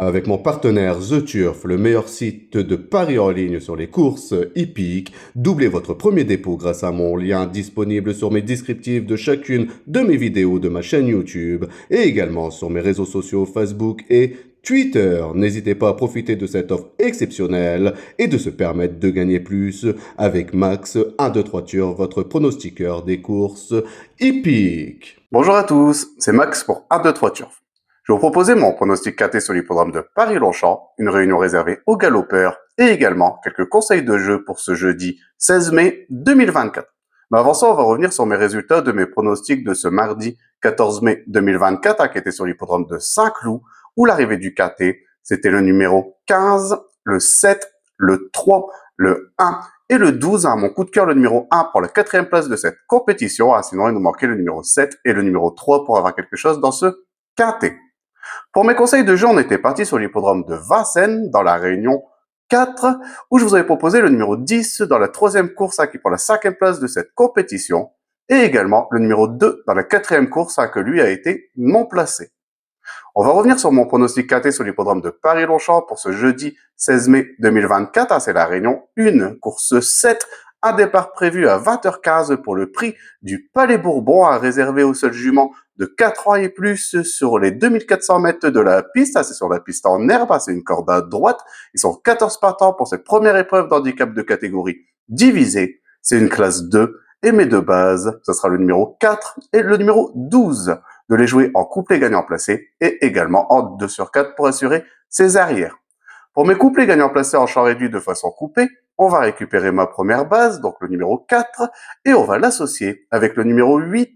Avec mon partenaire The Turf, le meilleur site de paris en ligne sur les courses hippiques, doublez votre premier dépôt grâce à mon lien disponible sur mes descriptifs de chacune de mes vidéos de ma chaîne YouTube et également sur mes réseaux sociaux Facebook et Twitter. N'hésitez pas à profiter de cette offre exceptionnelle et de se permettre de gagner plus avec Max 123 Turf, votre pronostiqueur des courses hippiques. Bonjour à tous, c'est Max pour 1-2-3 Turf. Je vais vous proposer mon pronostic KT sur l'hippodrome de Paris-Longchamp, une réunion réservée aux galopeurs et également quelques conseils de jeu pour ce jeudi 16 mai 2024. Mais avant ça, on va revenir sur mes résultats de mes pronostics de ce mardi 14 mai 2024 qui était sur l'hippodrome de Saint-Cloud où l'arrivée du KT, c'était le numéro 15, le 7, le 3, le 1 et le 12, mon coup de cœur, le numéro 1 pour la 4e place de cette compétition. Sinon, il nous manquait le numéro 7 et le numéro 3 pour avoir quelque chose dans ce quintet. Pour mes conseils de jeu, on était parti sur l'hippodrome de Vincennes dans la réunion 4, où je vous avais proposé le numéro 10 dans la 3e course qui est pour la 5e place de cette compétition, et également le numéro 2 dans la 4e course que lui a été non placé. On va revenir sur mon pronostic KT sur l'hippodrome de Paris-Longchamp pour ce jeudi 16 mai 2024. C'est la réunion 1, course 7, un départ prévu à 20h15 pour le prix du Palais Bourbon, réservé aux seuls juments de 4 ans et plus sur les 2400 mètres de la piste. C'est sur la piste en herbe, c'est une corde à droite. Ils sont 14 partants pour cette première épreuve d'handicap de catégorie divisée. C'est une classe 2 et mes deux bases, ce sera le numéro 4 et le numéro 12. De les jouer en couplet gagnant placé et également en 2 sur 4 pour assurer ses arrières. Pour mes couplets gagnants placés en champ réduit de façon coupée, on va récupérer ma première base, donc le numéro 4, et on va l'associer avec le numéro 8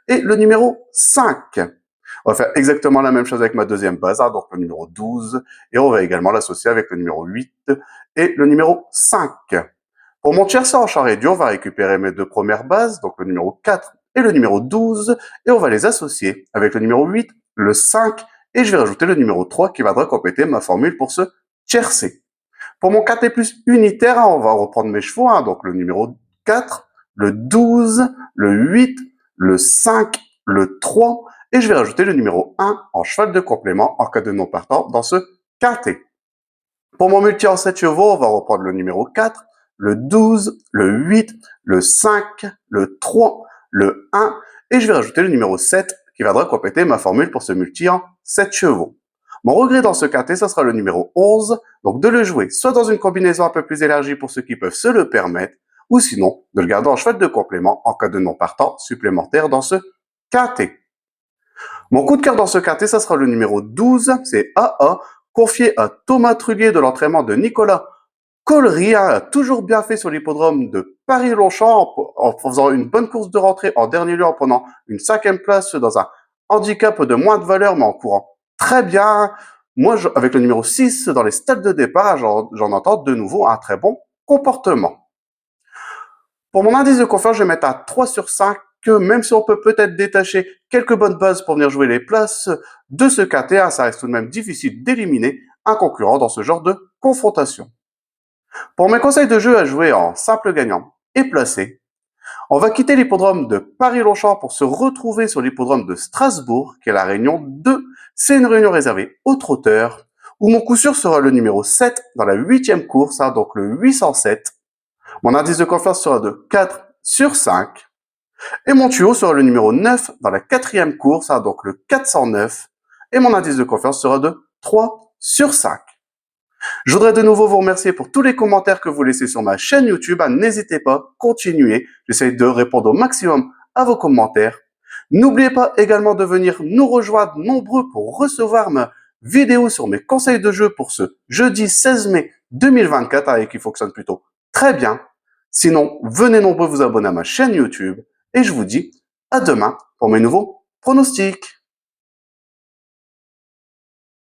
et le numéro 5. On va faire exactement la même chose avec ma deuxième base, donc le numéro 12, et on va également l'associer avec le numéro 8 et le numéro 5. Pour mon tiercé en champ réduit, on va récupérer mes deux premières bases, donc le numéro 4 et le numéro 12, et on va les associer avec le numéro 8, le 5, et je vais rajouter le numéro 3 qui viendra compléter ma formule pour ce tiercé. Pour mon KT plus unitaire, on va reprendre mes chevaux, donc le numéro 4, le 12, le 8, le 5, le 3, et je vais rajouter le numéro 1 en cheval de complément en cas de non partant dans ce KT. Pour mon multi en 7 chevaux, on va reprendre le numéro 4, le 12, le 8, le 5, le 3, le 1, et je vais rajouter le numéro 7 qui viendra compléter ma formule pour ce multi en 7 chevaux. Mon regret dans ce quintet, ça sera le numéro 11, donc de le jouer soit dans une combinaison un peu plus élargie pour ceux qui peuvent se le permettre, ou sinon de le garder en cheval de complément en cas de non partant supplémentaire dans ce quintet. Mon coup de cœur dans ce quintet, ça sera le numéro 12, c'est AA, confié à Thomas Trullier de l'entraînement de Nicolas Collery, a toujours bien fait sur l'hippodrome de Paris-Longchamp en faisant une bonne course de rentrée en dernier lieu en prenant une 5e place dans un handicap de moins de valeur mais en courant très bien. Moi, avec le numéro 6 dans les stades de départ, j'en entends de nouveau un très bon comportement. Pour mon indice de confiance, je vais mettre à 3 sur 5, même si on peut peut-être détacher quelques bonnes bases pour venir jouer les places de ce quintet, ça reste tout de même difficile d'éliminer un concurrent dans ce genre de confrontation. Pour mes conseils de jeu à jouer en simple gagnant et placé, on va quitter l'hippodrome de Paris-Longchamp pour se retrouver sur l'hippodrome de Strasbourg, qui est la réunion 2. C'est une réunion réservée aux trotteurs, où mon coup sûr sera le numéro 7 dans la 8e course, donc le 807. Mon indice de confiance sera de 4 sur 5. Et mon tuyau sera le numéro 9 dans la 4e course, donc le 409. Et mon indice de confiance sera de 3 sur 5. Je voudrais de nouveau vous remercier pour tous les commentaires que vous laissez sur ma chaîne YouTube. N'hésitez pas, continuez. J'essaie de répondre au maximum à vos commentaires. N'oubliez pas également de venir nous rejoindre nombreux pour recevoir ma vidéo sur mes conseils de jeu pour ce jeudi 16 mai 2024 et qui fonctionne plutôt très bien. Sinon, venez nombreux vous abonner à ma chaîne YouTube et je vous dis à demain pour mes nouveaux pronostics.